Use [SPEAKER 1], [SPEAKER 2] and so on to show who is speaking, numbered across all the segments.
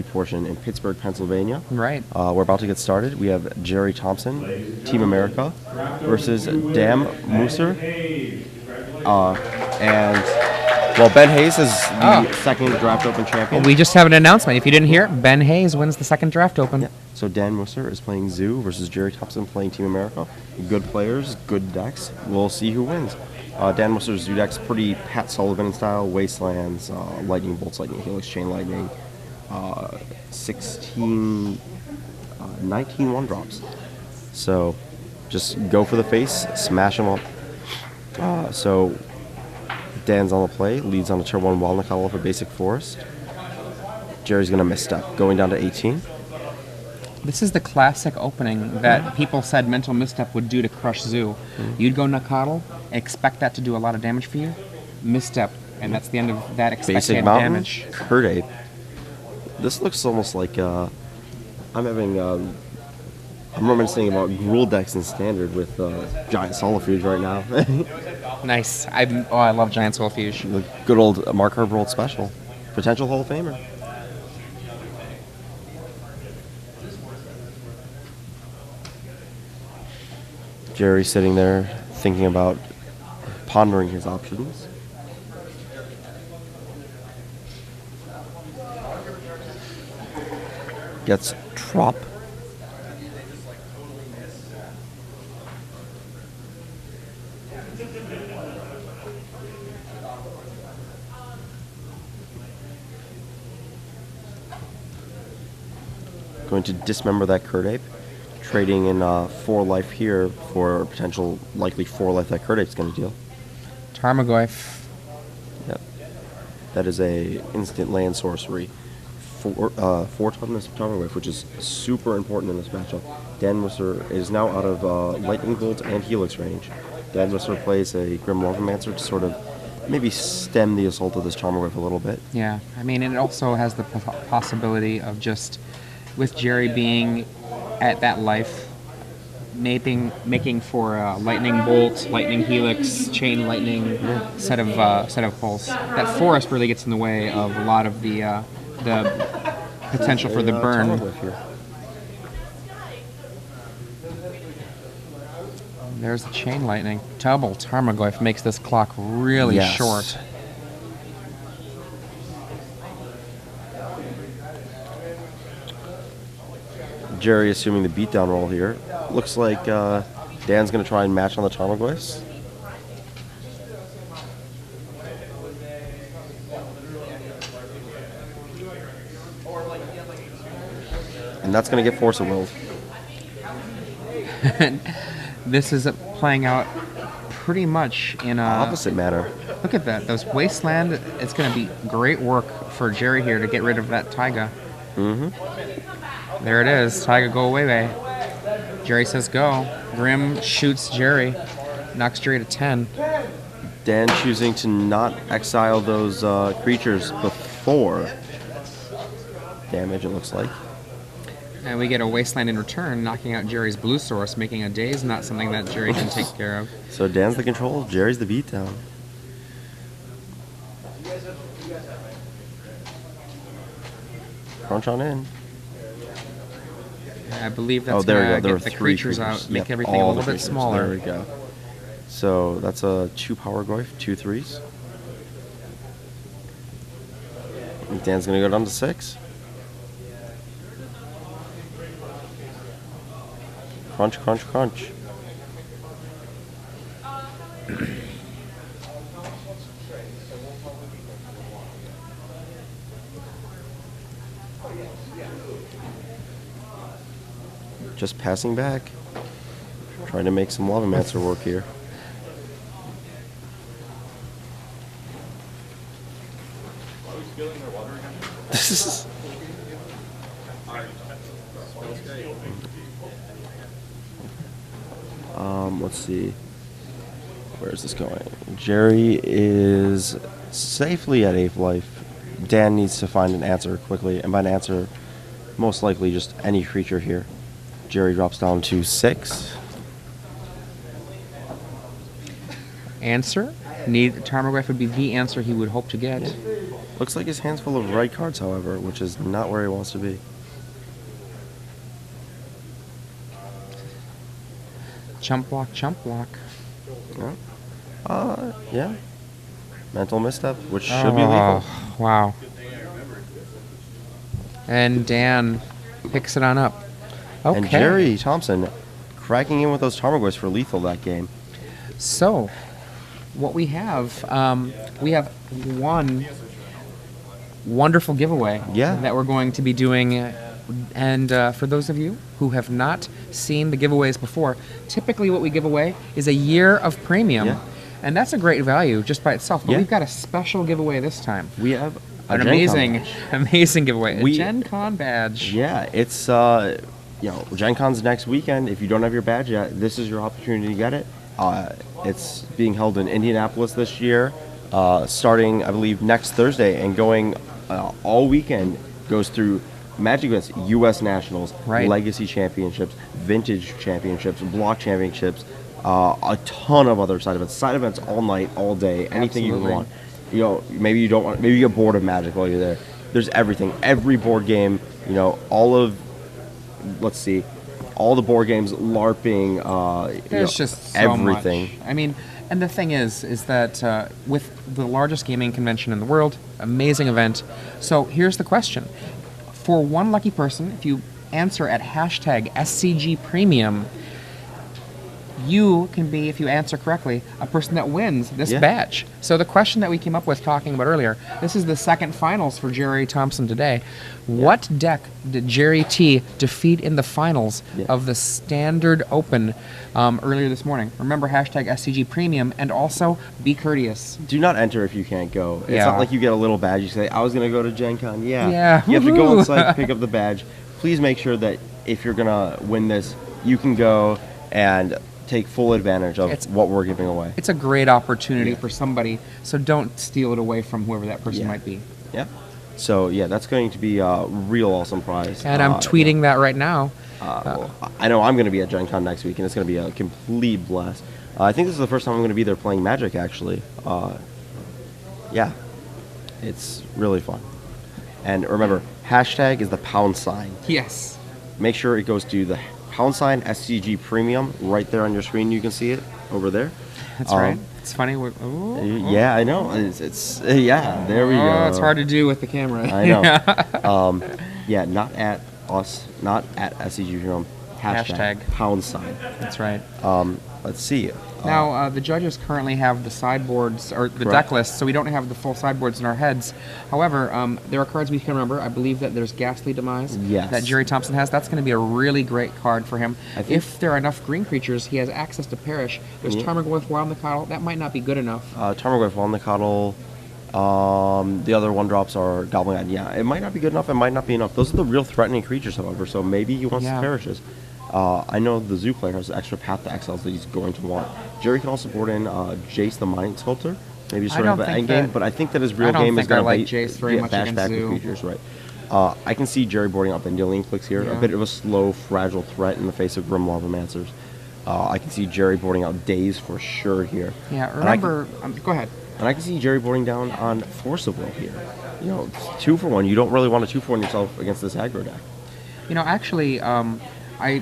[SPEAKER 1] portion in Pittsburgh, Pennsylvania.
[SPEAKER 2] Right.
[SPEAKER 1] We're about to get started. We have Gerry Thompson, Team America, versus Musser. Ben Hayes is the second Draft Open champion.
[SPEAKER 2] Well, we just have an announcement. If you didn't hear it, Ben Hayes wins the second Draft Open.
[SPEAKER 1] Yeah. So Dan Musser is playing Zoo versus Gerry Thompson playing Team America. Good players, good decks. We'll see who wins. Dan Musser's Zoo deck's pretty Pat Sullivan style. Wastelands, Lightning Bolts, Lightning Helix, Chain Lightning. 19 one-drops. So just go for the face, smash them up. So Dan's on the play, leads on a turn 1 Walnut Color for Basic Forest. Jerry's going to misstep, going down to 18.
[SPEAKER 2] This is the classic opening that people said Mental Misstep would do to crush Zoo. You'd go Nacatl, expect that to do a lot of damage for you. Misstep, and that's the end of that expected
[SPEAKER 1] Basic Mountain,
[SPEAKER 2] damage.
[SPEAKER 1] Kurt Ape. This looks almost like I'm reminiscing about Gruul decks in Standard with Giant Solifuge right now.
[SPEAKER 2] Nice. I love Giant Soulfuge.
[SPEAKER 1] The good old Mark Herbold special. Potential Hall of Famer. Jerry sitting there thinking about pondering his options. Gets Trop. Going to dismember that Kurt Ape, trading in 4 life here for potential likely 4 life that Kurt Ape's going to deal.
[SPEAKER 2] Tarmogoyf.
[SPEAKER 1] Yep. That is a instant land sorcery. 4 toughness Tarmogoyf, which is super important in this matchup. Dan Musser is now out of Lightning Bolt and Helix range. Dan Musser plays a Grim Lavamancer to sort of maybe stem the assault of this Tarmogoyf a little bit.
[SPEAKER 2] Yeah, I mean, it also has the possibility of just, with Gerry being at that life, making for Lightning Bolt, Lightning Helix, Chain Lightning set of pulls. That forest really gets in the way of a lot of the potential for the burn. There's the Chain Lightning. Double Tarmogoyf makes this clock really short.
[SPEAKER 1] Gerry assuming the beatdown roll here. Looks like Dan's going to try and match on the Tarmogoyfs. And that's going to get Force of Will.
[SPEAKER 2] This is playing out pretty much in a
[SPEAKER 1] opposite manner.
[SPEAKER 2] Look at that. Those Wasteland, it's going to be great work for Gerry here to get rid of that Taiga. There it is. Taiga, go away, babe. Gerry says go. Grim shoots Gerry. Knocks Gerry to 10.
[SPEAKER 1] Dan choosing to not exile those creatures before damage, it looks like.
[SPEAKER 2] And we get a Wasteland in return, knocking out Gerry's Blue Source, making a Daze not something that Gerry can take care of.
[SPEAKER 1] So Dan's the control, Jerry's the beatdown. Crunch on in.
[SPEAKER 2] I believe that's going to get the creatures out, make everything a little bit smaller.
[SPEAKER 1] There we go. So that's a 2 Power Goyf, 2 3s. Dan's going to go down to 6. Crunch, crunch, crunch. Just passing back. Trying to make some Lavamancer work here. This is... let's see. Where is this going? Gerry is safely at 8th life. Dan needs to find an answer quickly, and by an answer, most likely just any creature here. Gerry drops down to 6.
[SPEAKER 2] Answer? Tarmogoyf would be the answer he would hope to get.
[SPEAKER 1] Looks like his hand's full of red cards, however, which is not where he wants to be.
[SPEAKER 2] Chump block, chump block.
[SPEAKER 1] Yeah. Mental misstep, which should be legal.
[SPEAKER 2] Wow. And Dan picks it on up. Okay.
[SPEAKER 1] And Gerry Thompson cracking in with those Tarmogoyfs for lethal that game.
[SPEAKER 2] So, what we have one wonderful giveaway that we're going to be doing. And for those of you who have not seen the giveaways before, typically what we give away is a year of premium.
[SPEAKER 1] Yeah.
[SPEAKER 2] And that's a great value just by itself. But
[SPEAKER 1] Yeah.
[SPEAKER 2] we've got a special giveaway this time.
[SPEAKER 1] We have
[SPEAKER 2] An amazing giveaway. A Gen Con badge.
[SPEAKER 1] Yeah, it's Gen Con's next weekend. If you don't have your badge yet, this is your opportunity to get it. It's being held in Indianapolis this year, starting I believe next Thursday and going all weekend. Goes through Magic events, U.S. Nationals, Legacy Championships, Vintage Championships, Block Championships, a ton of other side events all night, all day, anything you want. Maybe you don't want. Maybe you get bored of Magic while you're there. There's everything, every board game. All of. Let's see, all the board games, LARPing.
[SPEAKER 2] There's just so
[SPEAKER 1] everything.
[SPEAKER 2] much. I mean, and the thing is that with the largest gaming convention in the world, amazing event. So here's the question: for one lucky person, if you answer at hashtag SCG Premium, you can be, if you answer correctly, a person that wins this badge. So the question that we came up with talking about earlier, this is the second finals for Gerry Thompson today. What deck did Gerry T defeat in the finals of the Standard Open earlier this morning? Remember, hashtag SCG Premium, and also be courteous.
[SPEAKER 1] Do not enter if you can't go. It's not like you get a little badge. You say, I was going to go to Gen Con.
[SPEAKER 2] Yeah.
[SPEAKER 1] You have to go inside to pick up the badge. Please make sure that if you're going to win this, you can go and take full advantage of what we're giving away.
[SPEAKER 2] It's a great opportunity for somebody, so don't steal it away from whoever that person might be.
[SPEAKER 1] Yeah. So, that's going to be a real awesome prize.
[SPEAKER 2] And I'm tweeting that right now.
[SPEAKER 1] I know I'm going to be at Gen Con next week, and it's going to be a complete blast. I think this is the first time I'm going to be there playing Magic, actually. It's really fun. And remember, hashtag is the £.
[SPEAKER 2] Yes.
[SPEAKER 1] Make sure it goes to the # SCG Premium right there on your screen. You can see it over there.
[SPEAKER 2] That's right. It's funny.
[SPEAKER 1] Yeah, I know. It's there we go.
[SPEAKER 2] It's hard to do with the camera.
[SPEAKER 1] I know. Not at us, not at SCG Premium. Hashtag #.
[SPEAKER 2] That's right.
[SPEAKER 1] Let's see.
[SPEAKER 2] Now, the judges currently have the sideboards, or the deck list, so we don't have the full sideboards in our heads. However, there are cards we can remember. I believe that there's Ghastly Demise that Gerry Thompson has. That's going to be a really great card for him. If there are enough green creatures, he has access to Perish. There's Tarmogoyf, Wild Nicottle. That might not be good enough.
[SPEAKER 1] Tarmogoyf, Wild Nicottle. The other 1-drops are Goblin Guide. Yeah, it might not be good enough. It might not be enough. Those are the real threatening creatures, however, so maybe he wants Perishes. I know the Zoo player has extra Path to Exiles that he's going to want. Gerry can also board in Jace the Mind Sculptor. Maybe sort of an end game, but I think that his real game is going to
[SPEAKER 2] Jace very much
[SPEAKER 1] bash back with creatures, right? I can see Gerry boarding up Vendilion Clicks here. A bit of a slow, fragile threat in the face of Grim Larvamancers. I can see Gerry boarding out Daze for sure here.
[SPEAKER 2] Yeah, remember... go ahead.
[SPEAKER 1] And I can see Gerry boarding down on Force of Will here. 2 for 1. You don't really want to 2 for 1 yourself against this aggro deck.
[SPEAKER 2] Actually, I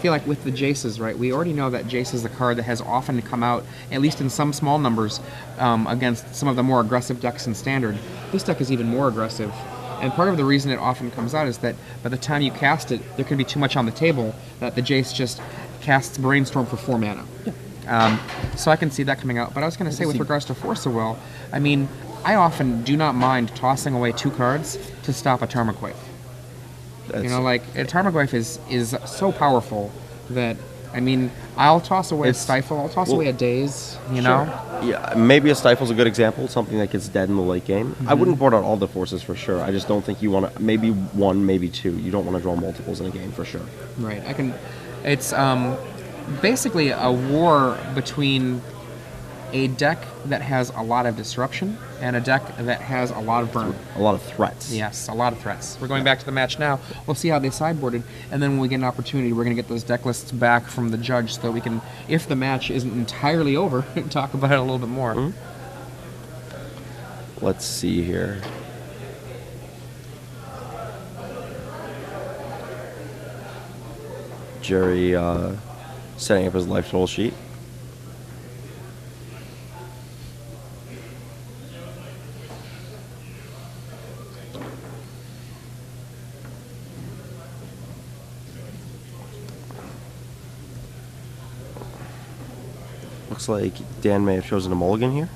[SPEAKER 2] feel like with the Jaces, right, we already know that Jace is a card that has often come out, at least in some small numbers, against some of the more aggressive decks in Standard. This deck is even more aggressive. And part of the reason it often comes out is that by the time you cast it, there can be too much on the table that the Jace just casts Brainstorm for 4 mana. So I can see that coming out. But I was going to say, with regards to Force of Will, I mean, I often do not mind tossing away 2 cards to stop a Tarmogoyf. A Tarmogoyf is so powerful that, I mean, I'll toss away a Stifle, I'll toss away a Daze, know?
[SPEAKER 1] Yeah, maybe a Stifle's a good example, something that gets dead in the late game. I wouldn't board out all the forces for sure. I just don't think you want to, maybe 1, maybe 2. You don't want to draw multiples in a game for sure.
[SPEAKER 2] Right, it's basically a war between a deck that has a lot of disruption and a deck that has a lot of burn.
[SPEAKER 1] A lot of threats.
[SPEAKER 2] Yes, a lot of threats. We're going back to the match now. We'll see how they sideboarded, and then when we get an opportunity, we're going to get those deck lists back from the judge so that we can, if the match isn't entirely over, talk about it a little bit more.
[SPEAKER 1] Let's see here. Gerry setting up his life total sheet. Looks like Dan may have chosen a mulligan here.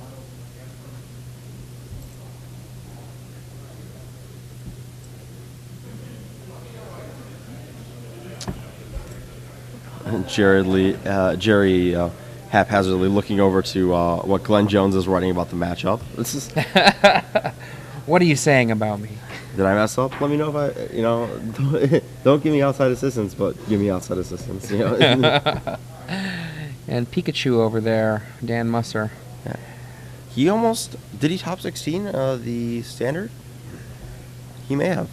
[SPEAKER 1] Gerry haphazardly looking over to what Glenn Jones is writing about the matchup. This is.
[SPEAKER 2] What are you saying about me?
[SPEAKER 1] Did I mess up? Let me know if I, don't give me outside assistance, but give me outside assistance.
[SPEAKER 2] And Pikachu over there, Dan Musser.
[SPEAKER 1] Yeah. Did he top 16 the standard? He may have.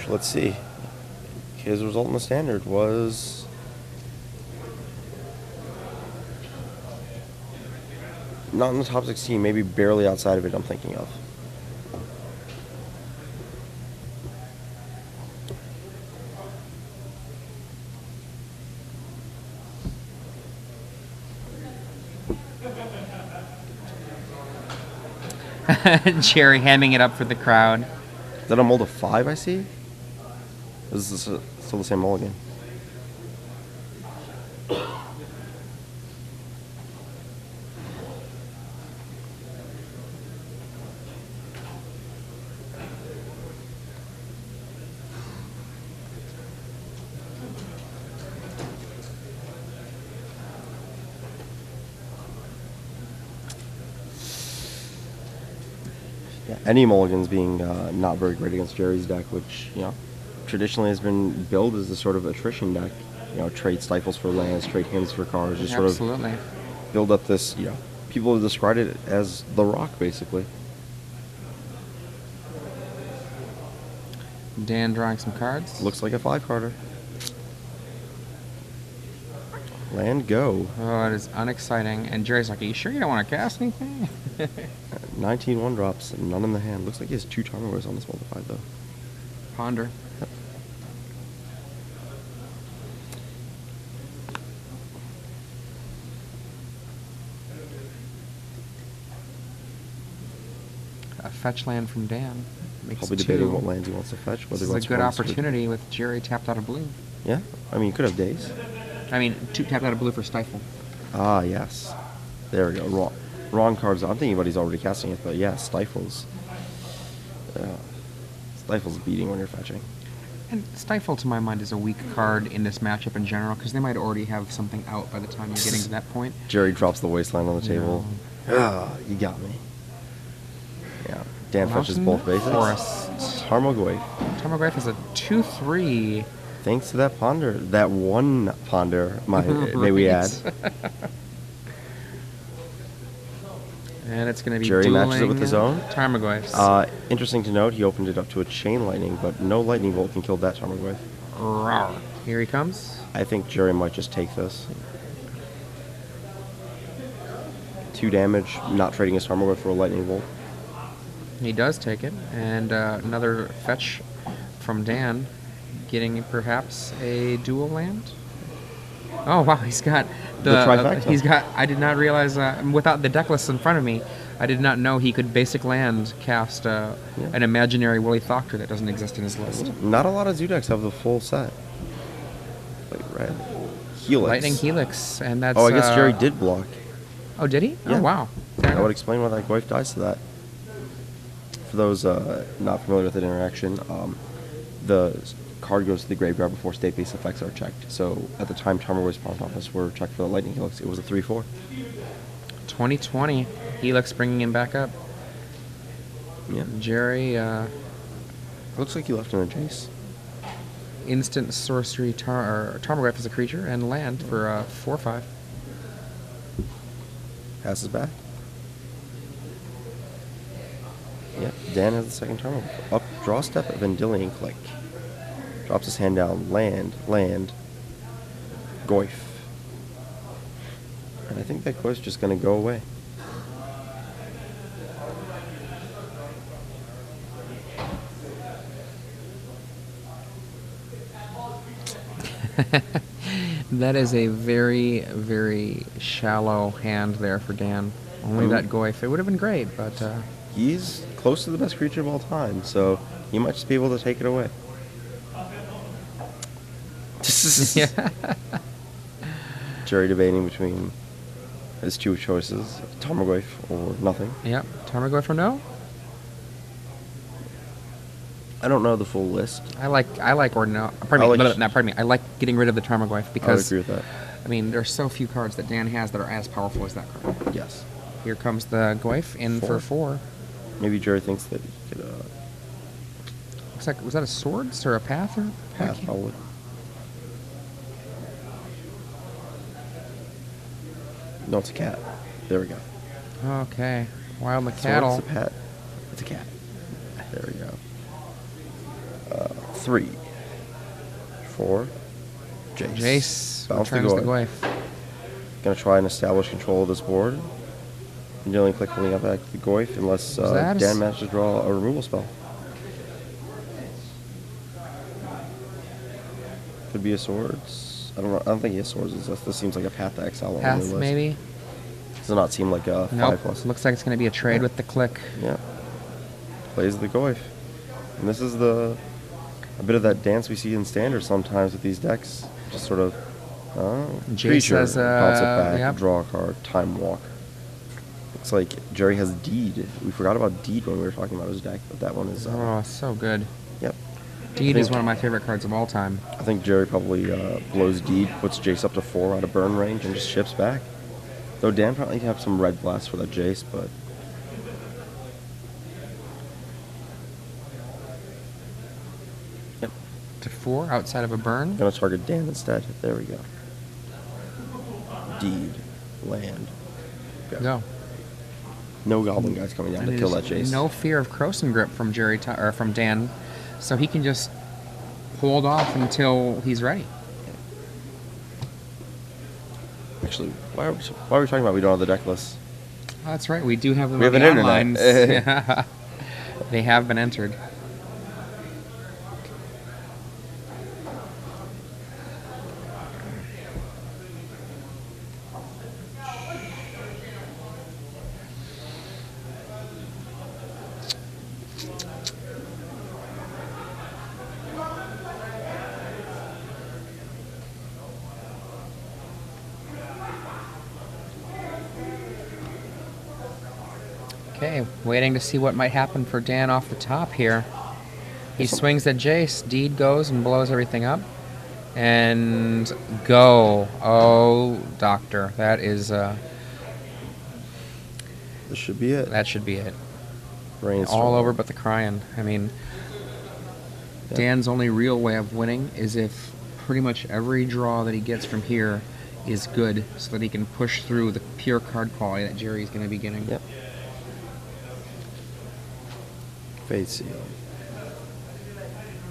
[SPEAKER 1] Let's see. His result in the standard was not in the top 16, maybe barely outside of it, I'm thinking of.
[SPEAKER 2] Gerry hamming it up for the crowd.
[SPEAKER 1] Is that a mold of 5 I see? This is still the same mulligan. Yeah, any mulligans being not very great against Gerry's deck, which, traditionally has been billed as a sort of attrition deck. Trade stifles for lands, trade hints for cards, just
[SPEAKER 2] Absolutely.
[SPEAKER 1] sort of build up this, people have described it as the rock, basically.
[SPEAKER 2] Dan drawing some cards.
[SPEAKER 1] Looks like a 5-carder. Land go.
[SPEAKER 2] Oh, it is unexciting. And Gerry's like, are you sure you don't want to cast anything?
[SPEAKER 1] 19 1-drops, none in the hand. Looks like he has 2 Tarmogoyfs on this multiplied, though.
[SPEAKER 2] Ponder.
[SPEAKER 1] Yep.
[SPEAKER 2] A fetch land from Dan. Makes
[SPEAKER 1] Probably
[SPEAKER 2] 2.
[SPEAKER 1] debating what lands he wants to fetch.
[SPEAKER 2] This is a good opportunity with Gerry tapped out of blue.
[SPEAKER 1] Yeah, I mean, you could have days.
[SPEAKER 2] I mean, 2 tapped out of blue for Stifle.
[SPEAKER 1] Ah, yes. There we go. Wrong cards. I'm thinking about he's already casting it, but yeah, Stifle's beating when you're fetching.
[SPEAKER 2] And Stifle, to my mind, is a weak card in this matchup in general, because they might already have something out by the time you're getting to that point.
[SPEAKER 1] Gerry drops the Wasteland on the table. Ah, you got me. Yeah, Dan fetches both bases.
[SPEAKER 2] Forest.
[SPEAKER 1] Tarmogoyf.
[SPEAKER 2] Tarmogoyf is a 2/3.
[SPEAKER 1] Thanks to that ponder. That one ponder, may we add.
[SPEAKER 2] And it's going to be
[SPEAKER 1] Gerry
[SPEAKER 2] dueling
[SPEAKER 1] matches it with his own.
[SPEAKER 2] Tarmogoyfs.
[SPEAKER 1] Interesting to note, he opened it up to a Chain Lightning, but no Lightning Bolt can kill that Tarmogoyf.
[SPEAKER 2] Rawr. Here he comes.
[SPEAKER 1] I think Gerry might just take this. 2 damage, not trading his Tarmogoyf for a Lightning Bolt.
[SPEAKER 2] He does take it. And another fetch from Dan, getting perhaps a dual land. Oh wow, he's got the
[SPEAKER 1] trifecta.
[SPEAKER 2] I did not realize without the deck list in front of me, I did not know he could basic land cast an imaginary Willy Thoctor that doesn't exist in his list.
[SPEAKER 1] Not a lot of zoo decks have the full set. Like red. Helix.
[SPEAKER 2] Lightning Helix, and that's.
[SPEAKER 1] Oh, I guess Gerry did block.
[SPEAKER 2] Oh, did he?
[SPEAKER 1] Yeah.
[SPEAKER 2] Oh wow.
[SPEAKER 1] That would explain why that Goyf dies to that. For those not familiar with the interaction, the card goes to the graveyard before state-based effects are checked. So at the time Tarmogoyf's Pawn Office were checked for the Lightning Helix, it was a 3/4.
[SPEAKER 2] 2020, Helix bringing him back up.
[SPEAKER 1] Yeah.
[SPEAKER 2] Gerry.
[SPEAKER 1] Looks like he left in a Jace.
[SPEAKER 2] Instant sorcery Tarmogoyf is a creature and land for 4/5.
[SPEAKER 1] Passes back. Dan has the second turn. Up, draw step, Vendilion Click. Drops his hand down, land, Goyf. And I think that Goyf's just going to go away.
[SPEAKER 2] That is a very, very shallow hand there for Dan. Only that Goyf. It would have been great, but...
[SPEAKER 1] He's close to the best creature of all time, so he might just be able to take it away.
[SPEAKER 2] Yeah.
[SPEAKER 1] Gerry debating between his two choices, Tarmogoyf or nothing.
[SPEAKER 2] Yep. Tarmogoyf or no?
[SPEAKER 1] I don't know the full list.
[SPEAKER 2] I like or no. Pardon me. I like getting rid of the Tarmogoyf because
[SPEAKER 1] I would agree with that.
[SPEAKER 2] I mean, there's so few cards that Dan has that are as powerful as that card.
[SPEAKER 1] Yes.
[SPEAKER 2] Here comes the Goyf in for 4.
[SPEAKER 1] Maybe Gerry thinks that he could.
[SPEAKER 2] Looks like, was that a swords or a path or
[SPEAKER 1] Path, probably. No, it's a cat. There we go.
[SPEAKER 2] Okay. Wild the
[SPEAKER 1] So
[SPEAKER 2] cattle.
[SPEAKER 1] it's a pet. It's a cat. There we go. 3, 4, Jace.
[SPEAKER 2] Jace
[SPEAKER 1] Bounce the
[SPEAKER 2] returns the
[SPEAKER 1] Goyf.
[SPEAKER 2] Goyf.
[SPEAKER 1] Gonna try and establish control of this board. Vendilion Click pulling up back the Goyf unless Dan manages to draw a removal spell. Could be a swords. I don't know. I don't think he has swords. This seems like a Path to Exile only
[SPEAKER 2] Path,
[SPEAKER 1] list.
[SPEAKER 2] maybe?
[SPEAKER 1] Does not seem like a 5+.
[SPEAKER 2] Looks like it's going to be a trade with the click.
[SPEAKER 1] Yeah. Plays the Goyf. And this is a bit of that dance we see in Standard sometimes with these decks. Just sort of
[SPEAKER 2] Jace
[SPEAKER 1] creature,
[SPEAKER 2] has
[SPEAKER 1] bounce it back,
[SPEAKER 2] yep.
[SPEAKER 1] draw a card, time walk. Looks like Gerry has Deed. We forgot about Deed when we were talking about his deck, but that one is...
[SPEAKER 2] oh, so good.
[SPEAKER 1] Yep.
[SPEAKER 2] Deed is one of my favorite cards of all time.
[SPEAKER 1] I think Gerry probably blows Deed, puts Jace up to 4 out of burn range, and just ships back. Though Dan probably have some red blast for that Jace, but... Yep.
[SPEAKER 2] To 4 outside of a burn?
[SPEAKER 1] Gonna target Dan instead. There we go. Deed. Land.
[SPEAKER 2] Go.
[SPEAKER 1] No Goblin guys coming down
[SPEAKER 2] And
[SPEAKER 1] to kill that
[SPEAKER 2] there's
[SPEAKER 1] Jace.
[SPEAKER 2] no fear of Croson Grip from from Dan, so he can just hold off until he's ready.
[SPEAKER 1] Actually, why are we talking about we don't have the deck list?
[SPEAKER 2] Oh, that's right. We do have them
[SPEAKER 1] We
[SPEAKER 2] on
[SPEAKER 1] have
[SPEAKER 2] the
[SPEAKER 1] an
[SPEAKER 2] outlines.
[SPEAKER 1] internet.
[SPEAKER 2] They have been entered. Okay, waiting to see what might happen for Dan off the top here. He swings at Jace. Deed goes and blows everything up. And go. Oh, Doctor. That is...
[SPEAKER 1] This should be it.
[SPEAKER 2] that should be it.
[SPEAKER 1] Brainstorm.
[SPEAKER 2] All over but the crying. I mean,
[SPEAKER 1] Yeah.
[SPEAKER 2] Dan's only real way of winning is if pretty much every draw that he gets from here is good, so that he can push through the pure card quality that Gerry's going to be getting.
[SPEAKER 1] Yep. Fate Seal.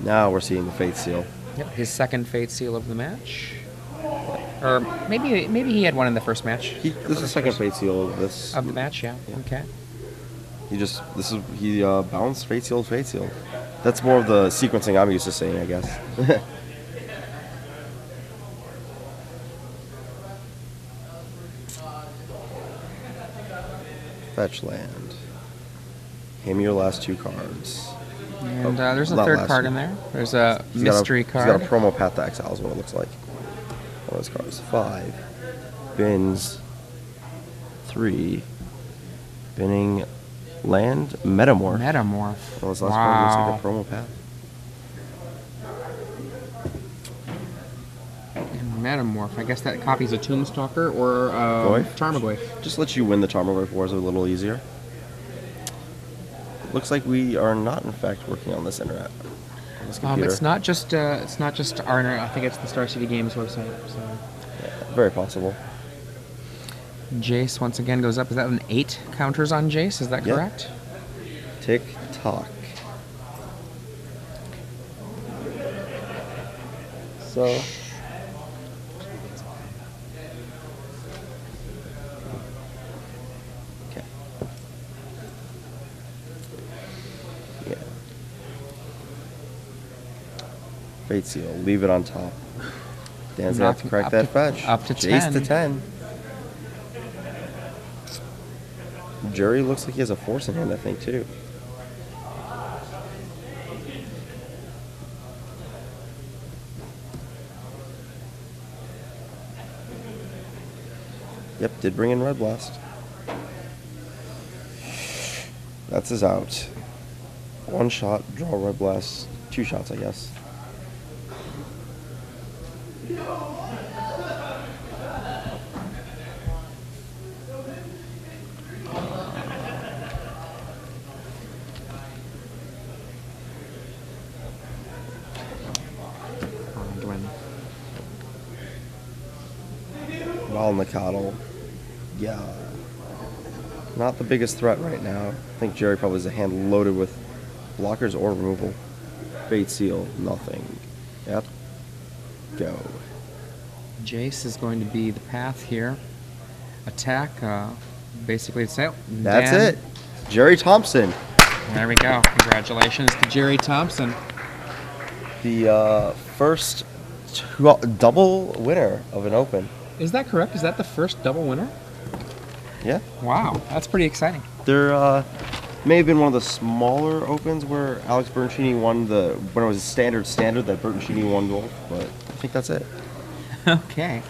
[SPEAKER 1] Now we're seeing the Fate Seal.
[SPEAKER 2] Yep, his second Fate Seal of the match. Or maybe he had one in the first match.
[SPEAKER 1] This is the second Fate Seal of this.
[SPEAKER 2] Of the match, yeah.
[SPEAKER 1] Yeah.
[SPEAKER 2] Okay.
[SPEAKER 1] He bounced Fate Seal, Fate Seal. That's more of the sequencing I'm used to seeing, I guess. Fetch land. Hand me your last 2 cards.
[SPEAKER 2] And there's a
[SPEAKER 1] not
[SPEAKER 2] third
[SPEAKER 1] last
[SPEAKER 2] card
[SPEAKER 1] week.
[SPEAKER 2] in there. There's a
[SPEAKER 1] He's got
[SPEAKER 2] mystery card.
[SPEAKER 1] He's got a promo Path to Exile is what it looks like. All those cards. 5. Bins. 3. Binning land. Metamorph.
[SPEAKER 2] Metamorph.
[SPEAKER 1] Well, his last card looks like a promo Path.
[SPEAKER 2] And Metamorph. I guess that copies a Tombstalker or
[SPEAKER 1] Goyf?
[SPEAKER 2] Tarmogoyf.
[SPEAKER 1] Just lets you win the Tarmogoyf Wars a little easier. Looks like we are not, in fact, working on this internet. On this computer.
[SPEAKER 2] It's not just our internet. I think it's the Star City Games website. So.
[SPEAKER 1] Yeah, very possible.
[SPEAKER 2] Jace once again goes up. Is that an 8 counters on Jace? Is that
[SPEAKER 1] Yeah.
[SPEAKER 2] correct?
[SPEAKER 1] Tick, talk. So, okay. Yeah. Fate Seal, leave it on top. Dan's gonna have to crack that fetch.
[SPEAKER 2] Up to
[SPEAKER 1] Jace
[SPEAKER 2] 10.
[SPEAKER 1] to 10. Gerry looks like he has a force in hand, I think, too. Yep, did bring in Red Blast. That's his out. One shot, draw Red Blast. 2 shots, I guess. Mikado. Yeah. Not the biggest threat right now. I think Gerry probably has a hand loaded with blockers or removal. Fate Seal, nothing. Yep. Go.
[SPEAKER 2] Jace is going to be the path here. Attack, basically it's out.
[SPEAKER 1] That's it. Gerry Thompson.
[SPEAKER 2] There we go. Congratulations to Gerry Thompson.
[SPEAKER 1] The first double winner of an Open.
[SPEAKER 2] Is that correct? Is that the first double winner?
[SPEAKER 1] Yeah.
[SPEAKER 2] Wow, that's pretty exciting.
[SPEAKER 1] There may have been one of the smaller Opens where Alex Bertoncini won when it was a standard that Bertoncini won gold, but I think that's it.
[SPEAKER 2] Okay.